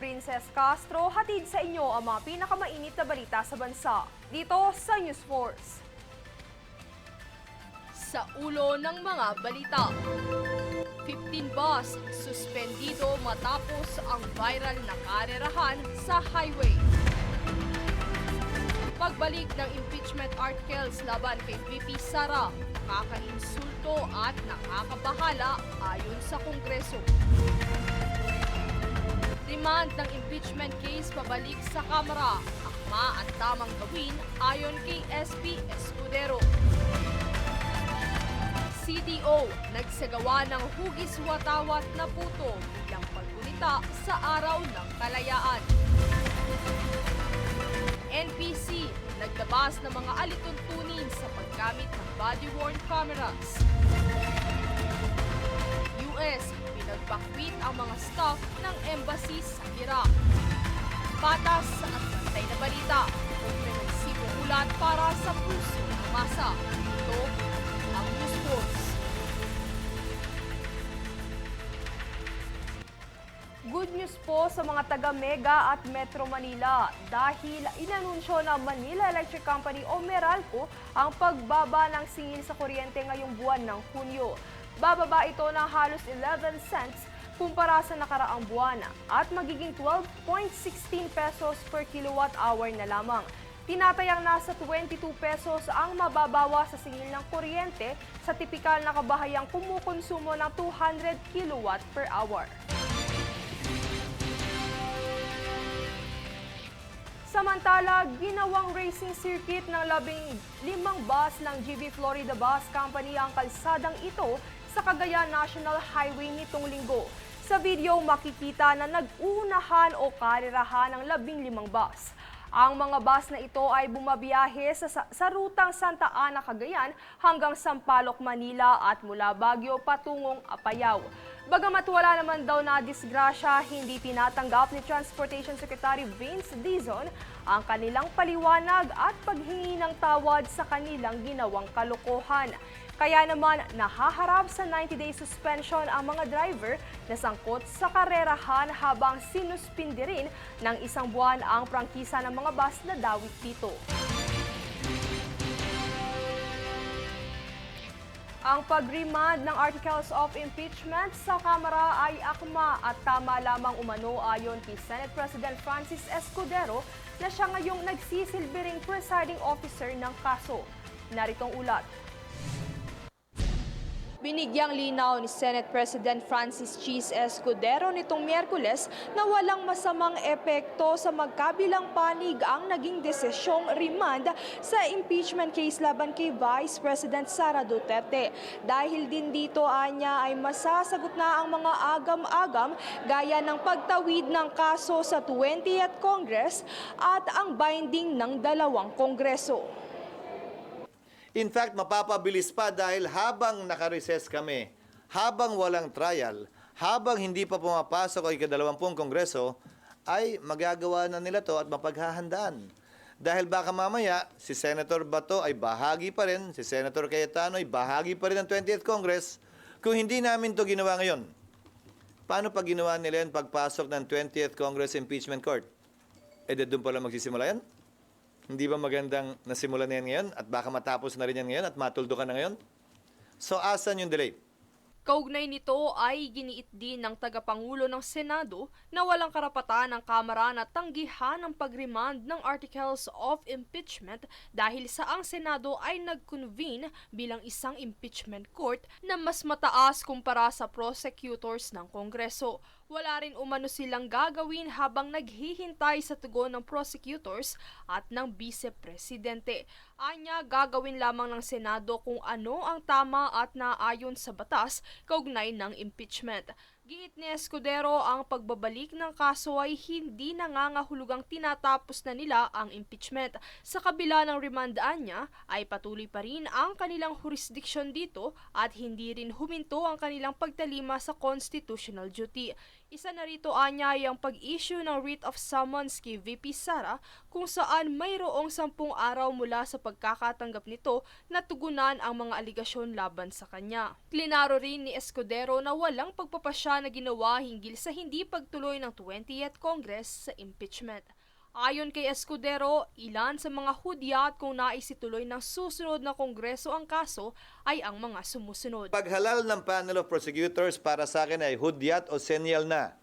Princess Castro, hatid sa inyo ang mga pinakamainit na balita sa bansa. Dito sa News Force. Sa ulo ng mga balita, 15 bus suspendido matapos ang viral na karerahan sa highway. Pagbalik ng impeachment articles laban kay VP Sara, nakakainsulto at nakakabahala ayon sa Kongreso. Remand ng impeachment case pabalik sa Kamara, akma at tamang gawin ayon kay SP Escudero. CDO nagsagawa ng hugis watawat na puto bilang paggunita sa araw ng kalayaan. NPC naglabas ng mga alituntunin sa paggamit ng body-worn cameras. US pinagbakwit ang mga staff ng embassy sa Iraq. Patas at bantay na balita, komprehensibong ulat para sa puso ng masa. Ito ang News Force. Good news po sa mga taga-Mega at Metro Manila dahil inanunsyo na Manila Electric Company o Meralco ang pagbaba ng singil sa kuryente ngayong buwan ng Hunyo. Bababa ito ng halos 11 cents kumpara sa nakaraang buwan at magiging 12.16 pesos per kilowatt hour na lamang. Tinatayang nasa 22 pesos ang mababawa sa singil ng kuryente sa tipikal na kabahayang kumukonsumo ng 200 kilowatt per hour. Samantala, ginawang racing circuit ng 15 bus ng GB Florida Bus Company ang kalsadang ito sa Cagayan National Highway nitong linggo. Sa video, makikita na nag-uunahan o karerahan ng 15 bus. Ang mga bus na ito ay bumabiyahe sa rutang Santa Ana, Cagayan hanggang Sampaloc, Manila at mula Baguio patungong Apayao. Bagamat wala naman daw na disgrasya, hindi tinatanggap ni Transportation Secretary Vince Dizon ang kanilang paliwanag at paghingi ng tawad sa kanilang ginawang kalokohan. Kaya naman nahaharap sa 90-day suspension ang mga driver na sangkot sa karerahan habang sinuspindi rin ng 1 buwan ang prangkisa ng mga bus na dawit dito. Ang pag-remand ng Articles of Impeachment sa Kamara ay akma at tama lamang umano ayon kay Senate President Francis Escudero na siya ngayong nagsisilbing presiding officer ng kaso. Naritong ulat. Binigyang linaw ni Senate President Francis Chis Escudero nitong Miyerkules na walang masamang epekto sa magkabilang panig ang naging desisyong remand sa impeachment case laban kay Vice President Sara Duterte. Dahil din dito anya ay masasagot na ang mga agam-agam gaya ng pagtawid ng kaso sa 20th Congress at ang binding ng 2 Kongreso. In fact, mapapabilis pa dahil habang nakareses kami, habang walang trial, habang hindi pa pumapasok ang ika-20 Kongreso, ay magagawa na nila to at mapaghahandaan. Dahil baka mamaya, si Senator Bato ay bahagi pa rin, si Senator Cayetano ay bahagi pa rin ng 20th Congress. Kung hindi namin to ginawa ngayon, paano pag ginawa nila yun pagpasok ng 20th Congress Impeachment Court? E doon pala magsisimula yan? Hindi ba magandang nasimulan na yan ngayon at baka matapos na rin yan ngayon at matuldukan na ngayon? So, asan yung delay? Kaugnay nito ay giniit din ng tagapangulo ng Senado na walang karapatan ng Kamara na tanggihan ang pag-remand ng Articles of Impeachment dahil sa ang Senado ay nag-convene bilang isang impeachment court na mas mataas kumpara sa prosecutors ng Kongreso. Wala rin umano silang gagawin habang naghihintay sa tugon ng prosecutors at ng vice-presidente. Anya, gagawin lamang ng Senado kung ano ang tama at naayon sa batas kaugnay ng impeachment. Giit ni Escudero, ang pagbabalik ng kaso ay hindi nangangahulugang tinatapos na nila ang impeachment. Sa kabila ng remandaan niya, ay patuloy pa rin ang kanilang jurisdiction dito at hindi rin huminto ang kanilang pagtalima sa constitutional duty. Isa na rito anya ay ang pag-issue ng writ of summons kay VP Sara kung saan mayroong 10 araw mula sa pagkakatanggap nito na tugunan ang mga aligasyon laban sa kanya. Klinaro rin ni Escudero na walang pagpapasya na ginawa hinggil sa hindi pagtuloy ng 20th Congress sa impeachment. Ayon kay Escudero, ilan sa mga hudyat kung naisituloy ng susunod na kongreso ang kaso ay ang mga sumusunod. Paghalal ng panel of prosecutors para sa akin ay hudyat o senyal na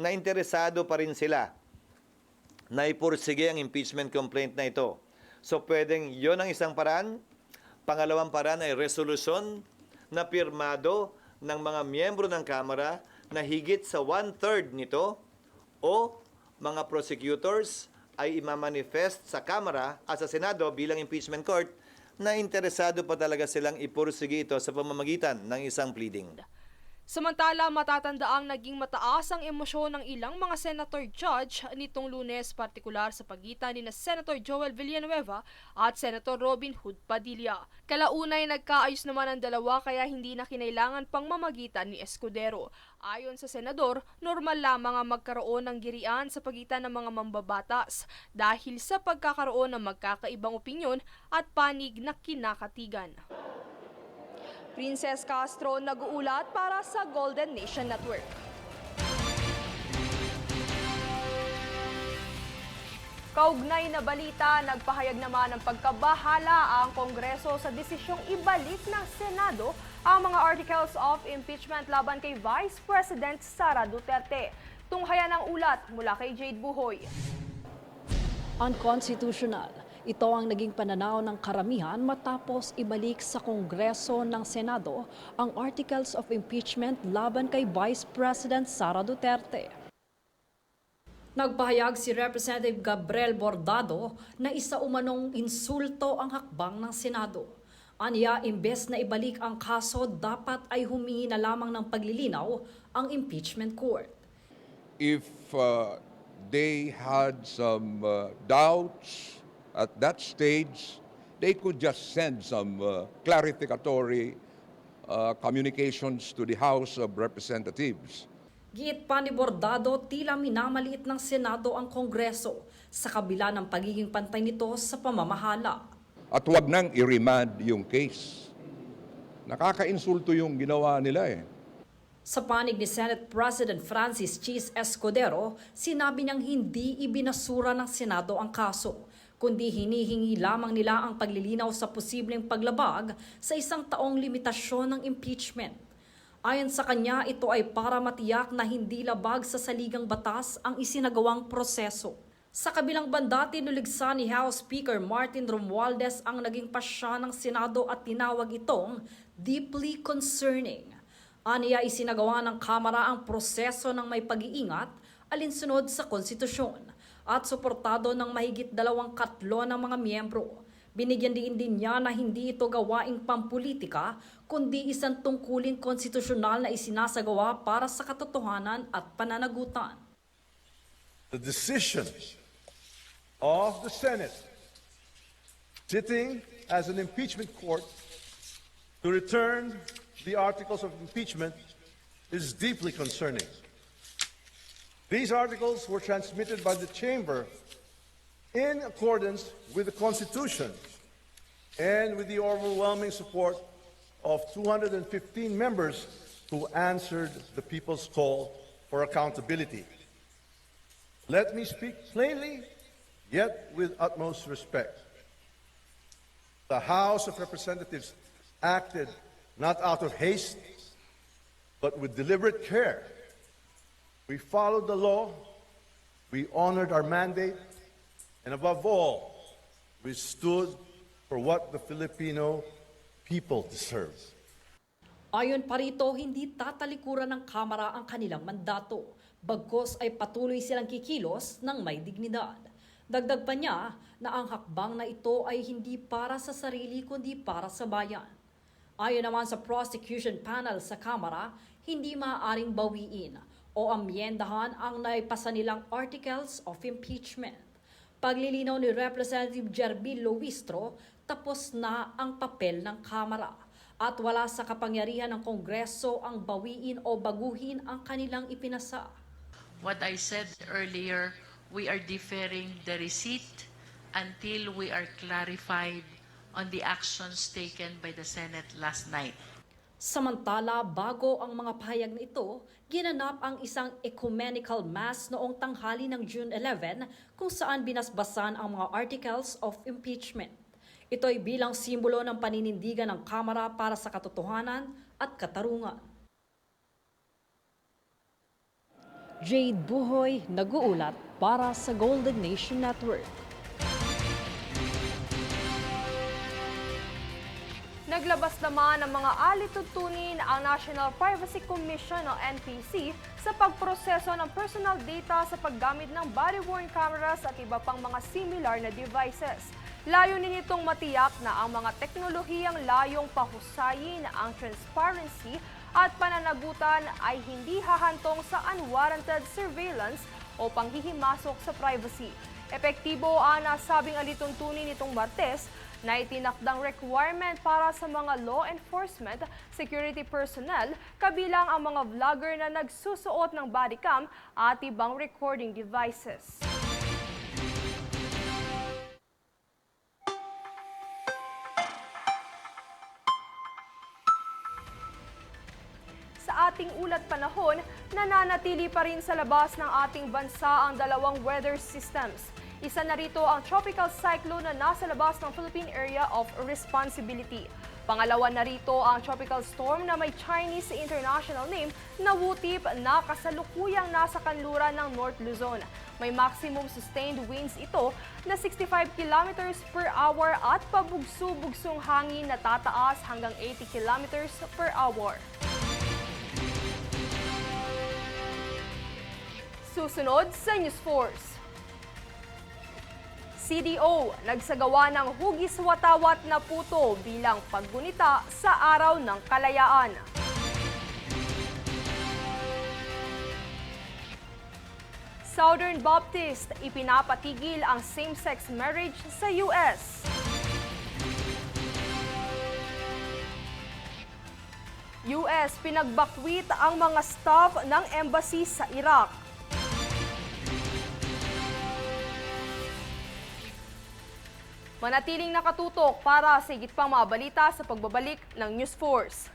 interesado pa rin sila na ipursige ang impeachment complaint na ito. So pwedeng yon ang isang paraan. Pangalawang paraan ay resolusyon na pirmado ng mga miyembro ng Kamara na higit sa 1/3 nito o mga prosecutors ay imamanifest sa Kamara at sa Senado bilang impeachment court na interesado pa talaga silang ipursige ito sa pamamagitan ng isang pleading. Samantala, matatandaang naging mataas ang emosyon ng ilang mga senator judge nitong Lunes, partikular sa pagitan ni Senator Joel Villanueva at Senator Robin Hood Padilla. Kalaunay nagkaayos naman ang dalawa kaya hindi na kinailangan pang mamagitan ni Escudero. Ayon sa senador, normal lamang ang magkaroon ng girian sa pagitan ng mga mambabatas dahil sa pagkakaroon ng magkakaibang opinyon at panig na kinakatigan. Princess Castro nag-uulat para sa Golden Nation Network. Kaugnay na balita, nagpahayag naman ng pagkabahala ang Kongreso sa desisyong ibalik ng Senado ang mga articles of impeachment laban kay Vice President Sara Duterte. Tunghayan ang ulat mula kay Jade Buhoy. Unconstitutional. Ito ang naging pananaw ng karamihan matapos ibalik sa Kongreso ng Senado ang articles of impeachment laban kay Vice President Sara Duterte. Nagpahayag si Representative Gabriel Bordado na isa umanong insulto ang hakbang ng Senado. Aniya, imbes na ibalik ang kaso, dapat ay humingi na lamang ng paglilinaw ang impeachment court. If they had some doubts at that stage, they could just send some clarificatory communications to the House of Representatives. Giit pa ni Bordado, tila minamaliit ng Senado ang Kongreso sa kabila ng pagiging pantay nito sa pamamahala. At wag nang i-remand yung case. Nakaka-insulto yung ginawa nila eh. Sa panig ni Senate President Francis Chis Escudero, sinabi niyang hindi ibinasura ng Senado ang kaso, kundi hinihingi lamang nila ang paglilinaw sa posibleng paglabag sa 1 taong limitasyon ng impeachment. Ayon sa kanya, ito ay para matiyak na hindi labag sa saligang batas ang isinagawang proseso. Sa kabilang banda, tinuligsa ni House Speaker Martin Romualdez ang naging pasya ng Senado at tinawag itong deeply concerning. Aniya, isinagawa ng Kamara ang proseso ng may pag-iingat alinsunod sa konstitusyon at suportado ng mahigit 2/3 ng mga miyembro. Binigyan din niya na hindi ito gawaing pampolitika, kundi isang tungkuling konstitusyonal na isinasagawa para sa katotohanan at pananagutan. The decision of the Senate, sitting as an impeachment court, to return the articles of impeachment is deeply concerning. These articles were transmitted by the chamber in accordance with the Constitution and with the overwhelming support of 215 members who answered the people's call for accountability. Let me speak plainly, yet with utmost respect. The House of Representatives acted not out of haste, but with deliberate care. We followed the law, we honored our mandate, and above all, we stood for what the Filipino people deserves. Ayon pa rito, hindi tatalikuran ng Kamara ang kanilang mandato, bagkos ay patuloy silang kikilos ng may dignidad. Dagdag pa niya na ang hakbang na ito ay hindi para sa sarili kundi para sa bayan. Ayon naman sa prosecution panel sa Kamara, hindi maaaring bawiin o amyendahan ang naipasa nilang articles of impeachment. Paglilinaw ni Representative Jerbil Luistro, tapos na ang papel ng Kamara at wala sa kapangyarihan ng Kongreso ang bawiin o baguhin ang kanilang ipinasa. what I said earlier, we are deferring the receipt until we are clarified on the actions taken by the Senate last night. Samantala, bago ang mga pahayag na ito, ginanap ang isang ecumenical mass noong tanghali ng June 11 kung saan binasbasan ang mga articles of impeachment. Ito ay bilang simbolo ng paninindigan ng Kamara para sa katotohanan at katarungan. Jade Buhoy, nag-uulat para sa Golden Nation Network. Naglabas naman ng mga alituntunin ang National Privacy Commission o NPC sa pagproseso ng personal data sa paggamit ng body-worn cameras at iba pang mga similar na devices. Layunin nitong matiyak na ang mga teknolohiyang layong pahusayin ang transparency at pananagutan ay hindi hahantong sa unwarranted surveillance o panghihimasok sa privacy. Epektibo ang nasabing alituntunin nitong Martes na itinakdang requirement para sa mga law enforcement, security personnel, kabilang ang mga vlogger na nagsusuot ng bodycam at ibang recording devices. Sa ating ulat panahon, nananatili pa rin sa labas ng ating bansa ang dalawang weather systems. Isa na rito ang tropical cyclone na nasa labas ng Philippine Area of Responsibility. Pangalawa na rito ang tropical storm na may Chinese international name na Wutip na kasalukuyang nasa kanluran ng North Luzon. May maximum sustained winds ito na 65 kilometers per hour at pabugso-bugsong hangin na tataas hanggang 80 kilometers per hour. Susunod sa News Force. CDO nagsagawa ng hugis watawat na puto bilang paggunita sa Araw ng Kalayaan. Southern Baptist ipinapatigil ang same-sex marriage sa US. US pinagbakwit ang mga staff ng embassy sa Iraq. Manatiling nakatutok para sa higit pang mga balita sa pagbabalik ng News Force.